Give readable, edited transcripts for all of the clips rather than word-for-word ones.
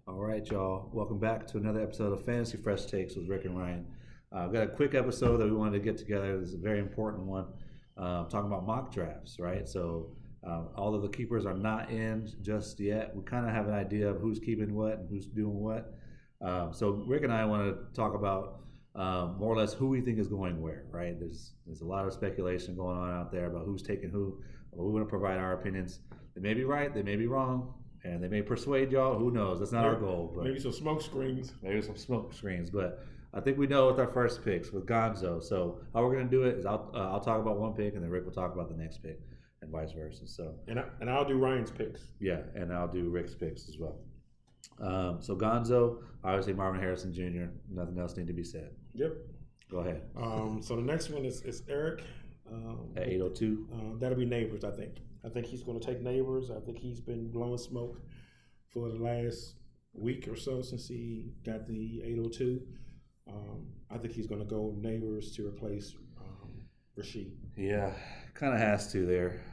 All right, y'all. Welcome back to another episode of Fantasy Fresh Takes with Rick and Ryan. I've got a quick episode that we wanted to get together. This is a very important one. Talking about mock drafts, right? So, although the keepers are not in just yet, we kind of have an idea of who's keeping what and who's doing what. So, Rick and I want to talk about more or less who we think is going where, right? There's a lot of speculation going on out there about who's taking who. Well, we want to provide our opinions. They may be right, they may be wrong. And they may persuade y'all. Who knows? That's not our goal. But maybe some smoke screens. But I think we know with our first picks with Gonzo. So how we're going to do it is I'll talk about one pick, and then Rick will talk about the next pick, and vice versa. So and I'll do Ryan's picks. Yeah, and I'll do Rick's picks as well. So Gonzo, obviously Marvin Harrison Jr. Nothing else need to be said. Yep. Go ahead. So the next one is Eric. At 802. That'll be Neighbors, I think. I think he's going to take Neighbors. I think he's been blowing smoke for the last week or so since he got the 802. I think he's going to go Neighbors to replace Rasheed. Yeah, kind of has to there.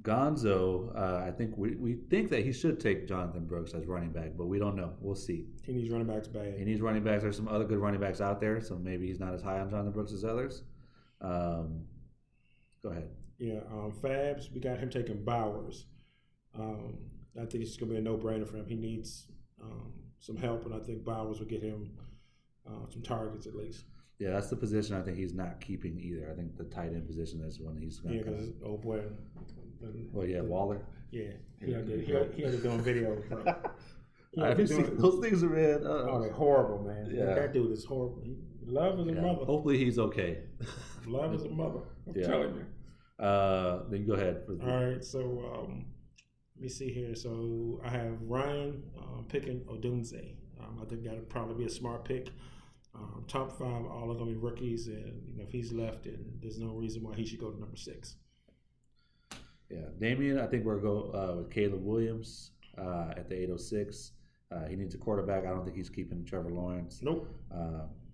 Gonzo, I think we think that he should take Jonathan Brooks as running back, but we don't know. We'll see. He needs running backs bad. He needs running backs. There's some other good running backs out there, so maybe he's not as high on Jonathan Brooks as others. Go ahead. Yeah, Fabs, we got him taking Bowers. I think it's going to be a no-brainer for him. He needs some help, and I think Bowers will get him some targets at least. Yeah, that's the position I think he's not keeping either. I think the tight end position is one he's going to come. Yeah, because old boy. Waller? Yeah, he had to go on video. I've seen those things are red. They're horrible, man. Yeah. That dude is horrible. Love is a mother. Hopefully he's okay. Love is a mother. I'm telling you. Then go ahead. All right, so let me see here. So I have Ryan picking Odunze. I think that'll probably be a smart pick. Top 5, all are going to be rookies, and if he's left, then there's no reason why he should go to number 6. Yeah, Damian, I think we're going to go with Caleb Williams at the 806. He needs a quarterback. I don't think he's keeping Trevor Lawrence. Nope.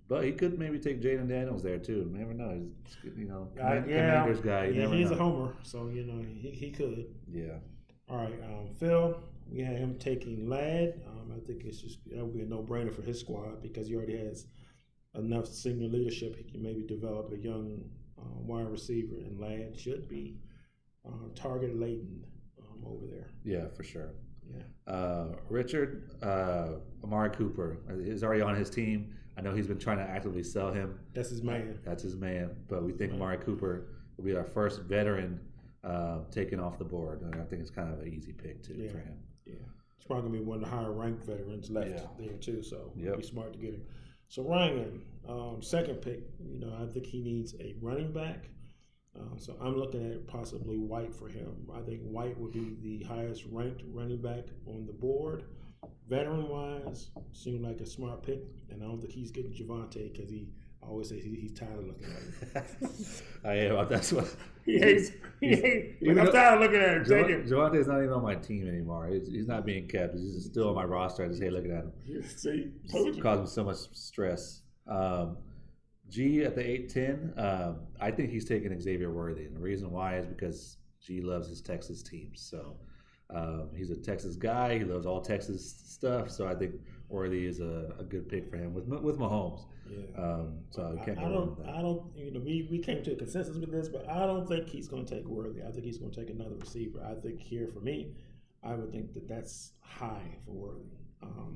But he could maybe take Jaden Daniels there too. You never know. He's Commanders guy. He's a homer, so he could. Yeah. All right, Phil. We had him taking Ladd. I think that would be a no-brainer for his squad because he already has enough senior leadership. He can maybe develop a young wide receiver, and Ladd should be target laden over there. Yeah, for sure. Yeah. Richard, Amari Cooper is already on his team. I know he's been trying to actively sell him. That's his man. But we think Amari Cooper will be our first veteran taken off the board. And I think it's kind of an easy pick too for him. Yeah. He's probably going to be one of the higher ranked veterans left there too. So it'd be smart to get him. So Ryan, second pick, I think he needs a running back. So I'm looking at possibly White for him. I think White would be the highest ranked running back on the board. Veteran-wise, seemed like a smart pick, and I don't think he's getting Javonte because I always say he's tired of looking at him. I am. That's what he hates. I'm tired of looking at him. Javonte is not even on my team anymore. He's not being kept. He's just still on my roster. I just hate looking at him. See, it causes me so much stress. G at the 810, I think he's taking Xavier Worthy, and the reason why is because G loves his Texas teams. So he's a Texas guy. He loves all Texas stuff. So I think Worthy is a good pick for him with Mahomes. Yeah. So I can't go wrong with that. I don't. We came to a consensus with this, but I don't think he's going to take Worthy. I think he's going to take another receiver. I think here for me, I would think that that's high for Worthy,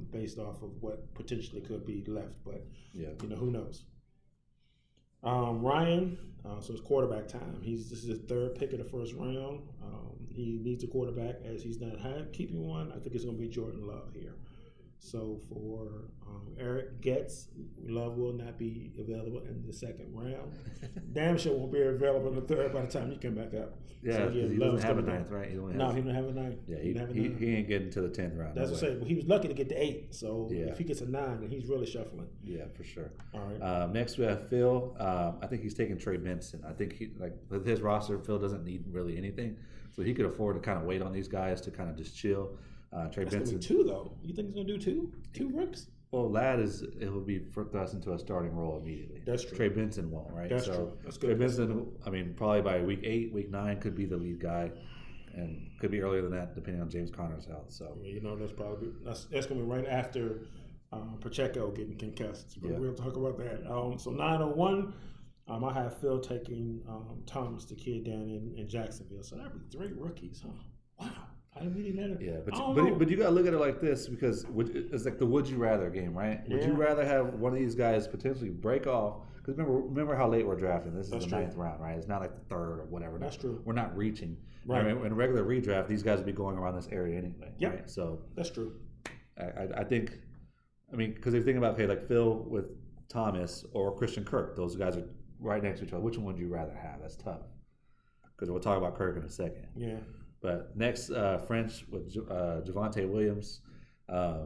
based off of what potentially could be left. But who knows? Ryan, so it's quarterback time. This is his third pick of the first round. He needs a quarterback as he's not keeping one. I think it's going to be Jordan Love here. So for Eric Getz, Love will not be available in the second round. Damn sure won't be available in the third by the time you come back up. Yeah, so, he doesn't have a ninth, right? He don't have a ninth. Yeah, he ain't getting to the 10th round. That's what I say. Well, he was lucky to get to 8. So if he gets a 9, then he's really shuffling. Yeah, for sure. All right. Next we have Phil. I think he's taking Trey Benson. I think with his roster, Phil doesn't need really anything, so he could afford to kind of wait on these guys to kind of just chill. Trey Benson. Gonna be 2 though. You think he's gonna do 2? 2 rooks? Well, it will be thrust into a starting role immediately. That's true. Trey Benson won't, right? That's true. That's good. Trey Benson, I mean, probably by week 8, week 9 could be the lead guy, and could be earlier than that depending on James Conner's health. So that's probably that's going to be right after Pacheco getting concussed. But we'll talk about that. So 901. I have Phil taking Thomas, the kid down in Jacksonville. So that'd be 3 rookies, huh? Wow. I didn't really know. Yeah, but you got to look at it like this because it's like the would you rather game, right? Would you rather have one of these guys potentially break off? Because remember how late we're drafting. This is the 9th round, right? It's not like the 3rd or whatever. That's true. We're not reaching. Right. In a regular redraft, these guys would be going around this area anyway. Yep. Right? So that's true. I think, because if you think about like Phil with Thomas or Christian Kirk, those guys are right next to each other. Which one would you rather have? That's tough. Because we'll talk about Kirk in a second. Yeah. But next, French with Javonte Williams. I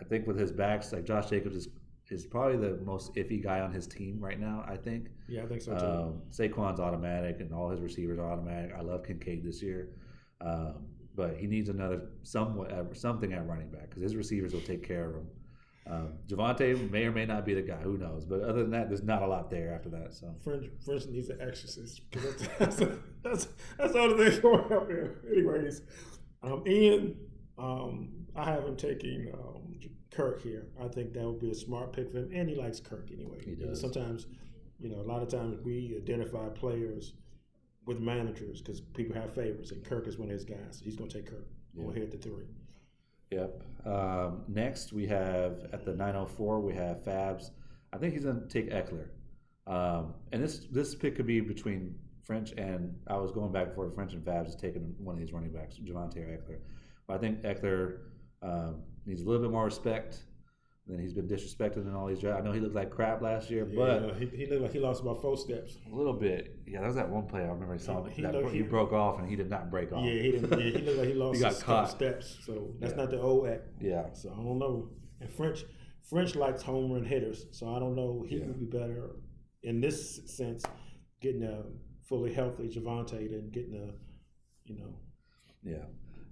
think with his backs, like Josh Jacobs is probably the most iffy guy on his team right now, I think. Yeah, I think so too. Saquon's automatic and all his receivers are automatic. I love Kincaid this year. But he needs something at running back because his receivers will take care of him. Javonte may or may not be the guy. Who knows? But other than that, there's not a lot there after that. So French needs an exorcist. That's all the thing going up here. Anyways, Ian, I have him taking Kirk here. I think that would be a smart pick for him, and he likes Kirk anyway. He does. Sometimes, a lot of times we identify players with managers because people have favorites, and Kirk is one of his guys. So he's going to take Kirk. We'll hit the 3. Yep. Next, we have at the 904, we have Fabs. I think he's going to take Eckler. And this pick could be between French and I was going back and forth. French and Fabs is taking one of these running backs, Javonte or Eckler. But I think Eckler needs a little bit more respect than he's been disrespected in all these drafts. I know he looked like crap last year, but he looked like he lost about 4 steps. A little bit. Yeah, there was that one play I remember he broke off and he did not break off. Yeah, he didn't. Yeah, he looked like he lost he got caught. Steps. So that's not the old act. Yeah. So I don't know. And French likes home run hitters, so I don't know. He would be better in this sense, getting a fully healthy Javonte than getting a,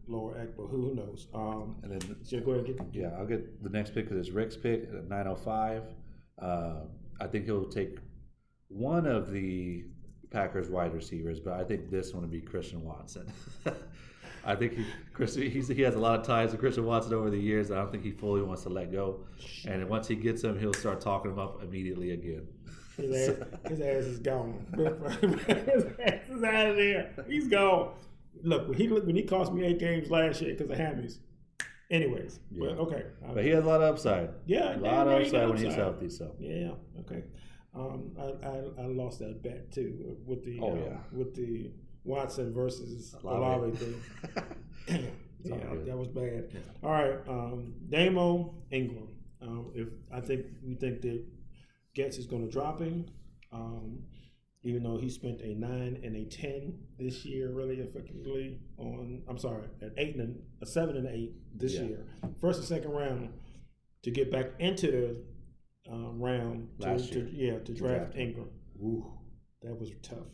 lower act. But who knows? And then so go ahead and get. I'll get the next pick because it's Rick's pick at 905. I think he'll take one of the Packers wide receivers, but I think this one would be Christian Watson. I think he has a lot of ties to Christian Watson over the years. I don't think he fully wants to let go. And once he gets him, he'll start talking him up immediately again. His ass is gone. His ass is out of there. He's gone. Look, when he cost me 8 games last year because of hammies. Anyways, but okay. But he has a lot of upside. Yeah, a lot of upside when he's healthy. So yeah, okay. I lost that bet too with the Watson versus Olave thing. Damn, that was bad. Yeah. All right, Damo Ingram. We think that Getz is going to drop him, even though he spent a 9 and a 10 this year, really effectively a 7 and 8 this year. First and second round to get back into the round to draft Ingram. Ooh, that was tough.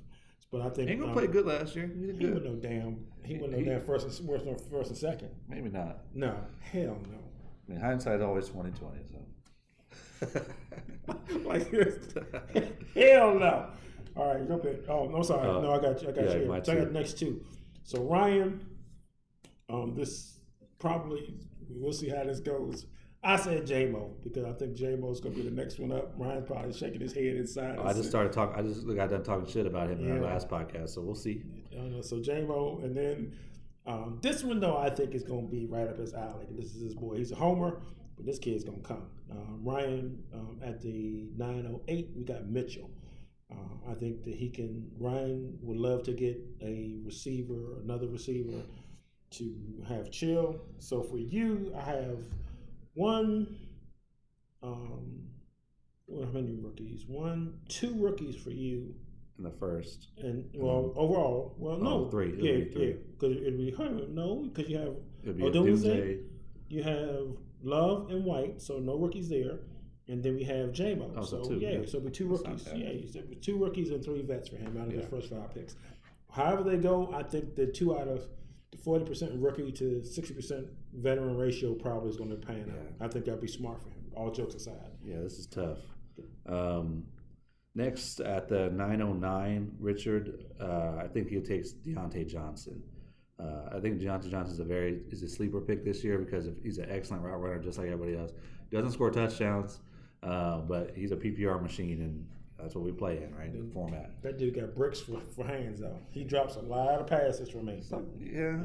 But I think Ingram played good last year. He wasn't no damn first and second. Maybe not. No, hell no. I mean, hindsight is always 20/20. So like this, hell no. All right, jump in. Oh, no, sorry. No, I got you. So I got the next 2. So Ryan, this probably we'll see how this goes. I said J-Mo because I think J-Mo's going to be the next one up. Ryan's probably shaking his head inside. I just got done talking shit about him in our last podcast, so we'll see. So J-Mo, and then this one, though, I think is going to be right up his alley. This is his boy. He's a homer, but this kid's going to come. Ryan, at the 908, we got Mitchell. I think that Ryan would love to get another receiver to have chill. So for you, I have how many rookies? 2 rookies for you. In the first. And, overall. Well, no. 3. Yeah. Because it'd be Herman. No, because you have Odunze. You have Love and White, so no rookies there. And then we have J-Mo. So 2. So it'll be 2 rookies. Yeah, it'll be 2 rookies and 3 vets for him out of his first 5 picks. However they go, I think the 2 out of the 40% rookie to 60% veteran ratio probably is going to pan out. I think that'd be smart for him. all jokes aside. Yeah, this is tough. Next at the 909, Richard, I think he takes Deontay Johnson. I think Deontay Johnson is a sleeper pick this year because he's an excellent route runner, just like everybody else. Doesn't score touchdowns, but he's a PPR machine, and that's what we play in, right? The format. That dude got bricks for hands, though. He drops a lot of passes for me. Yeah.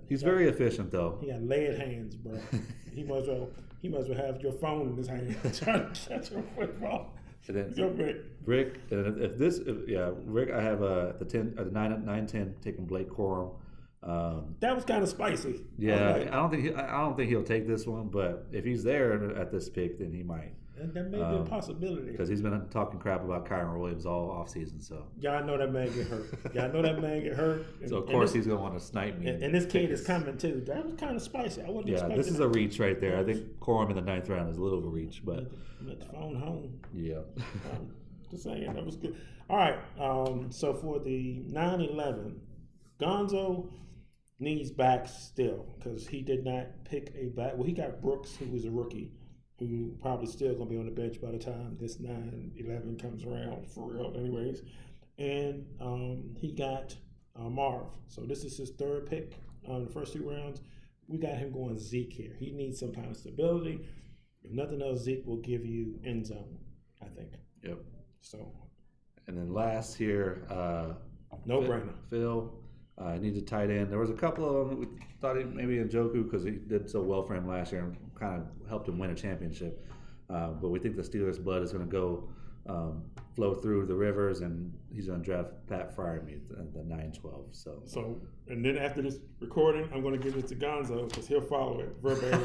He's very efficient, though. He got lead hands, bro. He must well have your phone in his hand trying to catch a football. And then Rick, and Rick, I have the 9-10 taking Blake Corum. That was kind of spicy. Yeah, I don't think he'll take this one, but if he's there at this pick, then he might. And that may be a possibility because he's been talking crap about Kyron Williams all offseason. So y'all know that man get hurt. So of course he's gonna want to snipe me. And this kid is coming too. That was kind of spicy. I wasn't expecting. This is a reach right there. I think Corum in the 9th round is a little of a reach, but let the phone home. Yeah. Just saying, that was good. All right. So for the 9-11, Gonzo needs backs still because he did not pick a back. Well, he got Brooks, who was a rookie, who probably still going to be on the bench by the time this 9-11 comes around, for real anyways. And he got Marv. So this is his 3rd pick on the first 2 rounds. We got him going Zeke here. He needs some kind of stability. If nothing else, Zeke will give you end zone, I think. Yep. So. And then last here, no-brainer. Phil needs a tight end. There was a couple of them we thought maybe Njoku because he did so well for him last year and kind of helped him win a championship. But we think the Steelers' blood is going to go flow through the rivers, and he's going to draft Pat Freiermuth at the 9-12. So, and then after this recording, I'm going to give it to Gonzo because he'll follow it verbatim.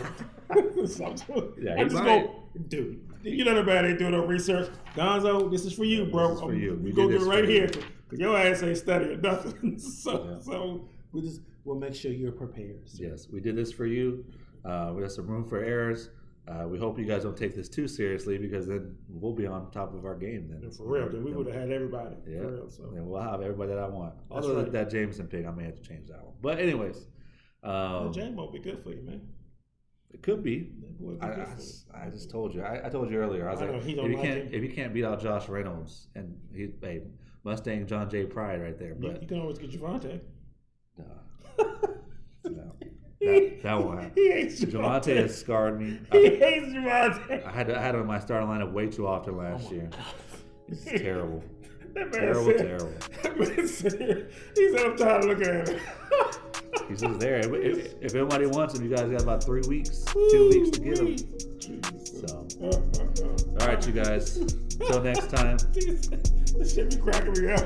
Dude, you know nobody ain't doing no research. Gonzo, this is for you, bro. This is for you. We go get it right here because your ass ain't studying nothing. So we'll make sure you're prepared. So. Yes, we did this for you. We got some room for errors. We hope you guys don't take this too seriously because then we'll be on top of our game then. And for real, then we would have had everybody. Yeah, for real, so. And we'll have everybody that I want. Although that Jameson pick, I may have to change that one. But anyways. James won't be good for you, man. It could be. I just told you. I told you earlier. I was if you can't beat out Josh Reynolds and Mustang John J. Pride right there. But you can always get Javante. No. That won't happen. He hates Javante has scarred me. He hates Javante. I had him in my starting lineup way too often last year. It's terrible. Terrible. He said, I'm tired of looking at him. He's just there. If everybody wants him, you guys got about 3 weeks, 2 weeks to get him. So, all right, you guys. Until next time. This shit be cracking me up.